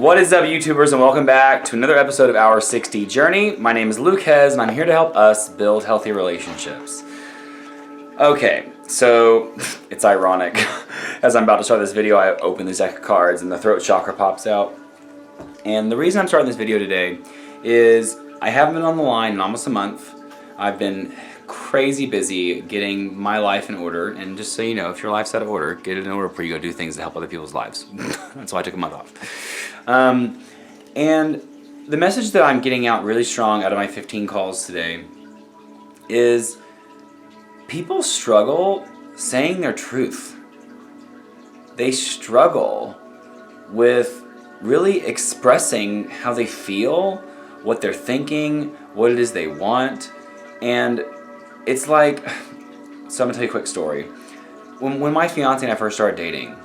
What is up, YouTubers, and welcome back to another episode of Our 60 Journey. My name is Luke Hez, and I'm here to help us build healthy relationships. Okay, so it's ironic. As I'm about to start this video, I open this deck of cards and the throat chakra pops out. And the reason I'm starting this video today is I haven't been on the line in almost a month. I've been crazy busy getting my life in order, and just so you know, if your life's out of order, get it in order before you go do things to help other people's lives. That's why I took a month off. And the message that I'm getting out really strong out of my 15 calls today is people struggle saying their truth. They struggle with really expressing how they feel, what they're thinking, what it is they want. And it's like, so I'm gonna tell you a quick story. When my fiance and I first started dating,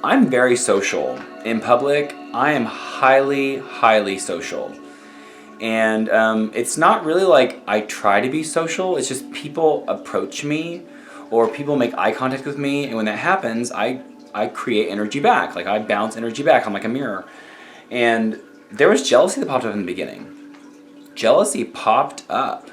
I'm very social. In public, I am highly social. And it's not really like I try to be social, it's just people approach me or people make eye contact with me, and when that happens, I create energy back. Like I bounce energy back, I'm like a mirror. And there was jealousy that popped up in the beginning. Jealousy popped up.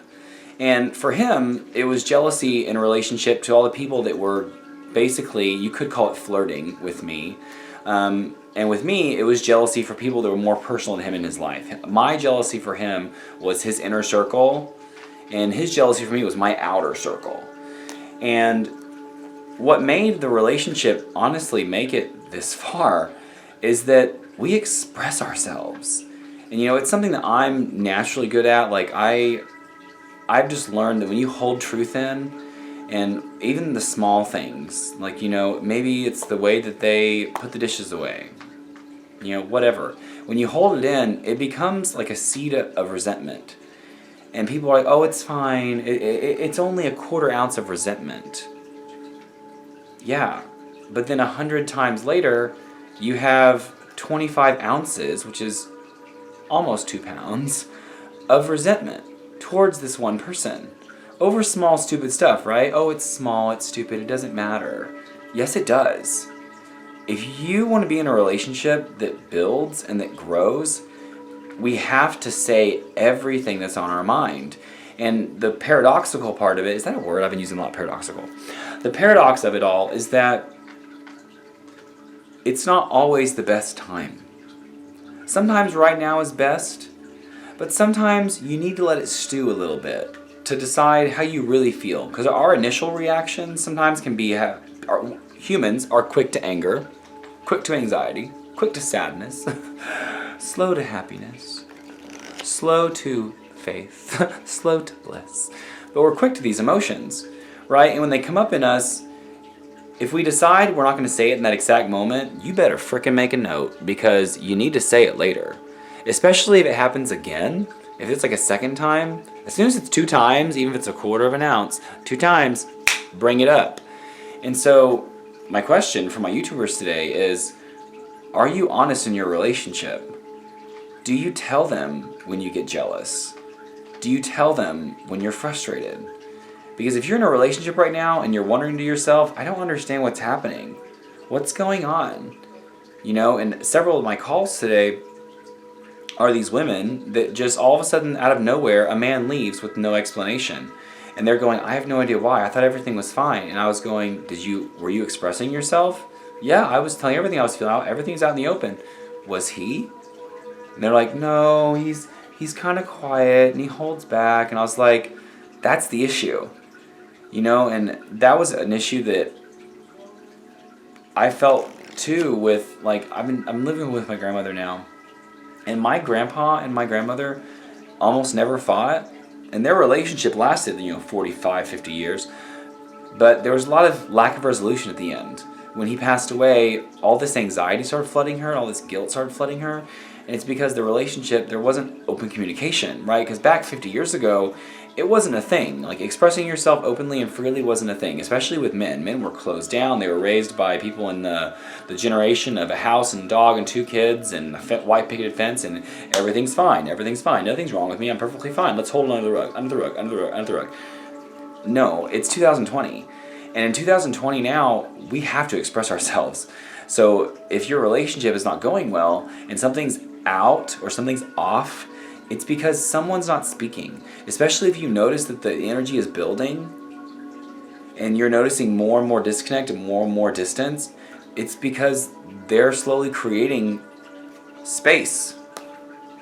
And for him, it was jealousy in relationship to all the people that were basically, you could call it flirting with me. And with me, it was jealousy for people that were more personal to him in his life. My jealousy for him was his inner circle, and his jealousy for me was my outer circle. And what made the relationship honestly make it this far is that we express ourselves. And you know, it's something that I'm naturally good at. Like I've just learned that when you hold truth in, and even the small things, like, you know, maybe it's the way that they put the dishes away, you know, whatever. When you hold it in, it becomes like a seed of resentment. And people are like, oh, it's fine. It's only a quarter ounce of resentment. Yeah, but then 100 times later, you have 25 ounces, which is almost 2 pounds, of resentment towards this one person. Over small, stupid stuff, right? Oh, it's small, it's stupid, it doesn't matter. Yes, it does. If you want to be in a relationship that builds and that grows, we have to say everything that's on our mind. And the paradoxical part of it, is that a word? I've been using a lot, paradoxical. The paradox of it all is that it's not always the best time. Sometimes right now is best, but sometimes you need to let it stew a little bit to decide how you really feel. Because our initial reactions sometimes can be, humans are quick to anger, quick to anxiety, quick to sadness, slow to happiness, slow to faith, slow to bliss. But we're quick to these emotions, right? And when they come up in us, if we decide we're not going to say it in that exact moment, you better frickin' make a note, because you need to say it later. Especially if it happens again. If it's like a second time, as soon as it's 2 times, even if it's a quarter of an ounce, 2 times, bring it up. And so my question for my YouTubers today is, are you honest in your relationship? Do you tell them when you get jealous? Do you tell them when you're frustrated? Because if you're in a relationship right now and you're wondering to yourself, I don't understand what's happening. What's going on? You know, and several of my calls today are these women that just all of a sudden, out of nowhere, a man leaves with no explanation. And they're going, I have no idea why. I thought everything was fine. And I was going, were you expressing yourself? Yeah, I was telling everything I was feeling out. Everything's out in the open. Was he? And they're like, no, he's kind of quiet and he holds back. And I was like, that's the issue. You know, and that was an issue that I felt too with, like, I'm living with my grandmother now. And my grandpa and my grandmother almost never fought. And their relationship lasted, 45, 50 years. But there was a lot of lack of resolution at the end. When he passed away, all this anxiety started flooding her, all this guilt started flooding her. And it's because the relationship, there wasn't open communication, right? Because back 50 years ago, it wasn't a thing. Like, expressing yourself openly and freely wasn't a thing, especially with men. Men were closed down. They were raised by people in the generation of a house and dog and 2 kids and a white picket fence, and everything's fine. Everything's fine. Nothing's wrong with me. I'm perfectly fine. Let's hold it under the rug, under the rug, under the rug, under the rug. No, it's 2020. And in 2020 now, we have to express ourselves. So if your relationship is not going well and something's out or something's off, it's because someone's not speaking. Especially if you notice that the energy is building and you're noticing more and more disconnect and more distance, it's because they're slowly creating space.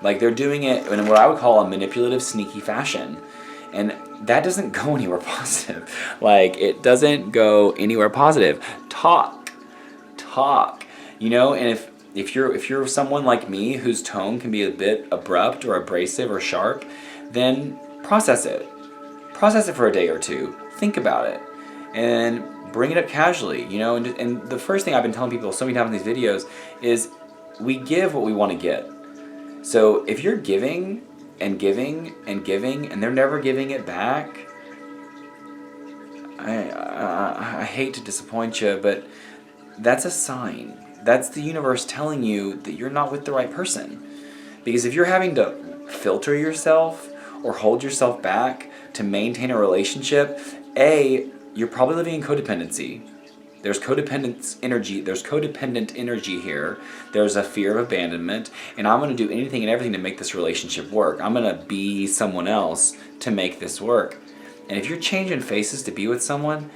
Like they're doing it in what I would call a manipulative, sneaky fashion. And that doesn't go anywhere positive. Like it doesn't go anywhere positive. Talk. You know, and if you're someone like me whose tone can be a bit abrupt or abrasive or sharp, then process it. Process it for a day or two. Think about it. And bring it up casually, you know, and the first thing I've been telling people so many times in these videos is we give what we want to get. So if you're giving and giving and giving and they're never giving it back, I hate to disappoint you, but that's a sign. That's the universe telling you that you're not with the right person. Because if you're having to filter yourself or hold yourself back to maintain a relationship, you're probably living in codependency. There's codependent energy here. There's a fear of abandonment, and I'm going to do anything and everything to make this relationship work. I'm going to be someone else to make this work. And if you're changing faces to be with someone,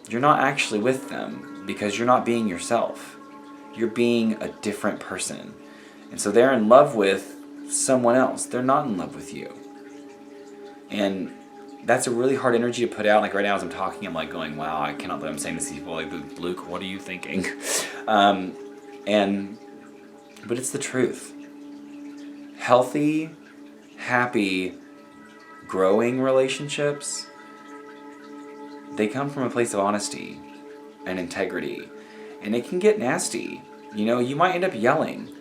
you're not actually with them because you're not being yourself. You're being a different person. And so they're in love with someone else. They're not in love with you. And that's a really hard energy to put out. Like right now as I'm talking, I'm like going, wow, I cannot believe I'm saying this to people. Like, Luke, what are you thinking? But it's the truth. Healthy, happy, growing relationships, they come from a place of honesty and integrity. And it can get nasty. You know, you might end up yelling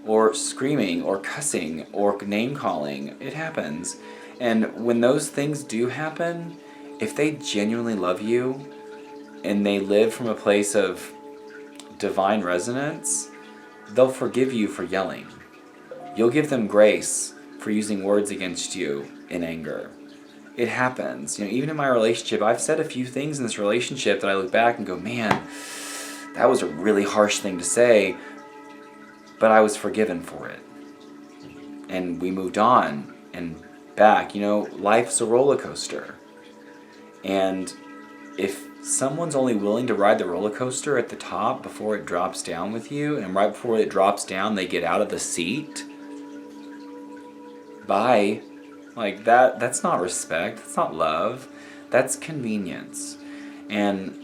or screaming or cussing or name calling. It happens. And when those things do happen, if they genuinely love you and they live from a place of divine resonance, they'll forgive you for yelling. You'll give them grace for using words against you in anger. It happens. You know, even in my relationship, I've said a few things in this relationship that I look back and go, man, that was a really harsh thing to say, but I was forgiven for it. And we moved on and back. You know, life's a roller coaster. And if someone's only willing to ride the roller coaster at the top before it drops down with you, and right before it drops down they get out of the seat, bye. Like that's not respect, that's not love, that's convenience. And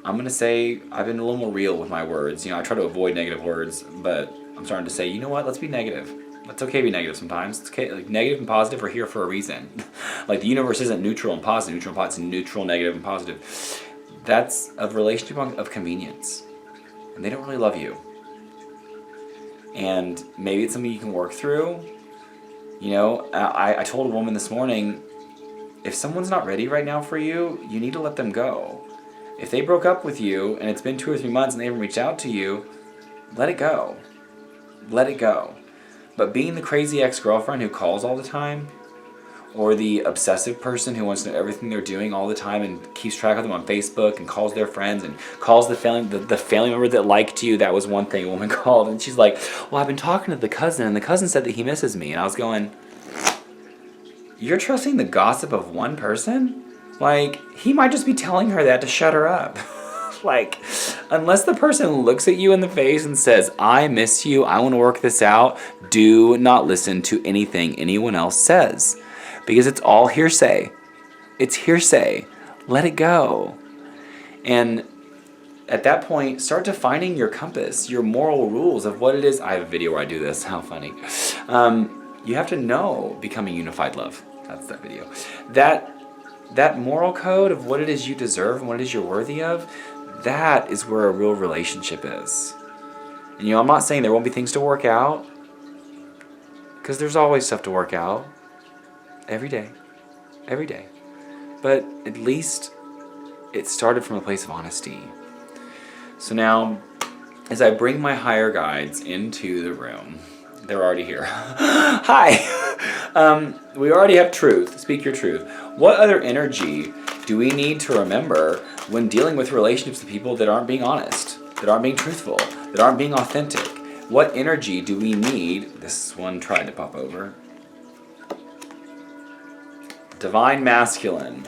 I'm going to say I've been a little more real with my words. You know, I try to avoid negative words, but I'm starting to say, you know what, let's be negative. It's okay to be negative sometimes. It's okay. Like negative and positive are here for a reason. Like the universe isn't neutral and positive. It's neutral, negative, and positive. That's a relationship of convenience. And they don't really love you. And maybe it's something you can work through. You know, I told a woman this morning, if someone's not ready right now for you, you need to let them go. If they broke up with you and it's been 2 or 3 months and they haven't reached out to you, let it go. Let it go. But being the crazy ex-girlfriend who calls all the time, or the obsessive person who wants to know everything they're doing all the time and keeps track of them on Facebook and calls their friends and calls the family member that liked you, that was one thing a woman called. And she's like, well, I've been talking to the cousin and the cousin said that he misses me. And I was going, you're trusting the gossip of one person? Like, he might just be telling her that to shut her up. Like, unless the person looks at you in the face and says, I miss you, I want to work this out, do not listen to anything anyone else says. Because it's all hearsay. It's hearsay. Let it go. And at that point, start defining your compass, your moral rules of what it is. I have a video where I do this. How funny. You have to know Becoming Unified Love. That's that video. That moral code of what it is you deserve and what it is you're worthy of, that is where a real relationship is. And you know, I'm not saying there won't be things to work out, because there's always stuff to work out. Every day. But at least it started from a place of honesty. So now, as I bring my higher guides into the room, they're already here. Hi! We already have truth. Speak your truth. What other energy do we need to remember when dealing with relationships with people that aren't being honest, that aren't being truthful, that aren't being authentic? What energy do we need? This one tried to pop over. Divine Masculine.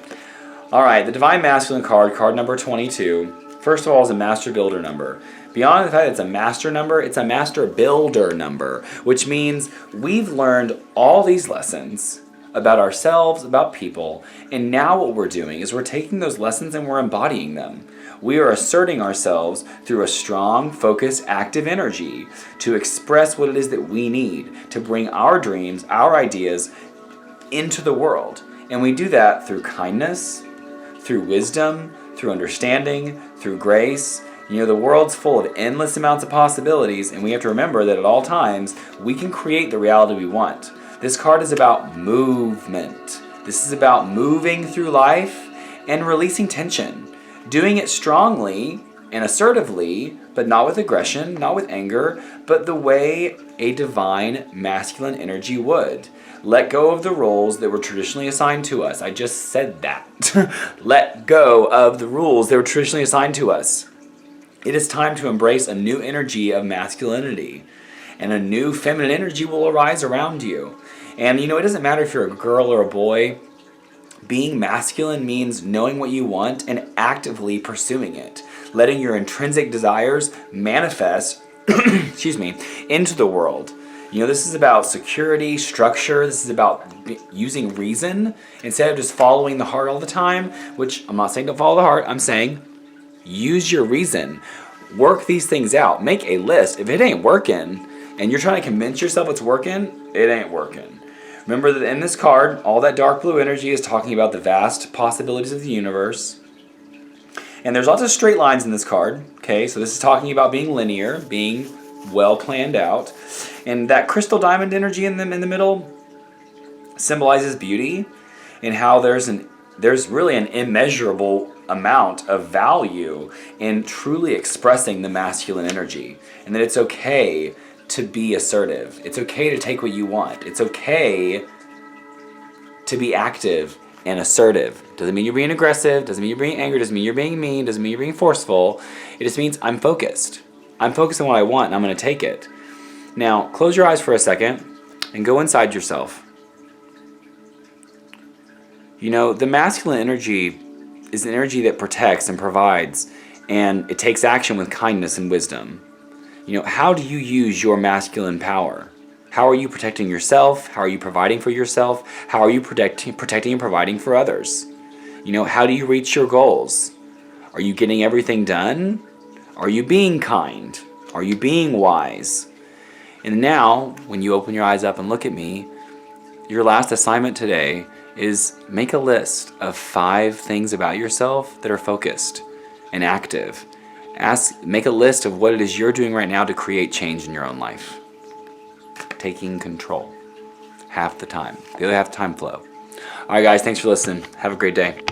All right, the Divine Masculine card number 22, first of all, is a Master Builder number. Beyond the fact that it's a master number, it's a Master Builder number, which means we've learned all these lessons about ourselves, about people, and now what we're doing is we're taking those lessons and we're embodying them. We are asserting ourselves through a strong, focused, active energy to express what it is that we need to bring our dreams, our ideas into the world. And we do that through kindness, through wisdom, through understanding, through grace. You know, the world's full of endless amounts of possibilities, and we have to remember that at all times, we can create the reality we want. This card is about movement. This is about moving through life and releasing tension. Doing it strongly and assertively, but not with aggression, not with anger, but the way a divine masculine energy would. Let go of the roles that were traditionally assigned to us. I just said that. Let go of the rules that were traditionally assigned to us. It is time to embrace a new energy of masculinity, and a new feminine energy will arise around you. And you know, it doesn't matter if you're a girl or a boy. Being masculine means knowing what you want and actively pursuing it, letting your intrinsic desires manifest into the world. You know, this is about security, structure. This is about using reason instead of just following the heart all the time, which I'm not saying don't follow the heart. I'm saying use your reason. Work these things out. Make a list. If it ain't working and you're trying to convince yourself it's working, it ain't working. Remember that in this card, all that dark blue energy is talking about the vast possibilities of the universe. And there's lots of straight lines in this card, okay? So this is talking about being linear, being well planned out. And that crystal diamond energy in the middle symbolizes beauty and how there's really an immeasurable amount of value in truly expressing the masculine energy. And that it's okay to be assertive. It's okay to take what you want. It's okay to be active and assertive. Doesn't mean you're being aggressive, doesn't mean you're being angry, doesn't mean you're being mean, doesn't mean you're being forceful. It just means I'm focused. I'm focused on what I want and I'm going to take it. Now, close your eyes for a second and go inside yourself. You know, the masculine energy is an energy that protects and provides, and it takes action with kindness and wisdom. You know, how do you use your masculine power? How are you protecting yourself? How are you providing for yourself? How are you protecting and providing for others? You know, how do you reach your goals? Are you getting everything done? Are you being kind? Are you being wise? And now, when you open your eyes up and look at me, your last assignment today is make a list of 5 things about yourself that are focused and active. Make a list of what it is you're doing right now to create change in your own life. Taking control. Half the time. The other half the time, flow. All right, guys, thanks for listening. Have a great day.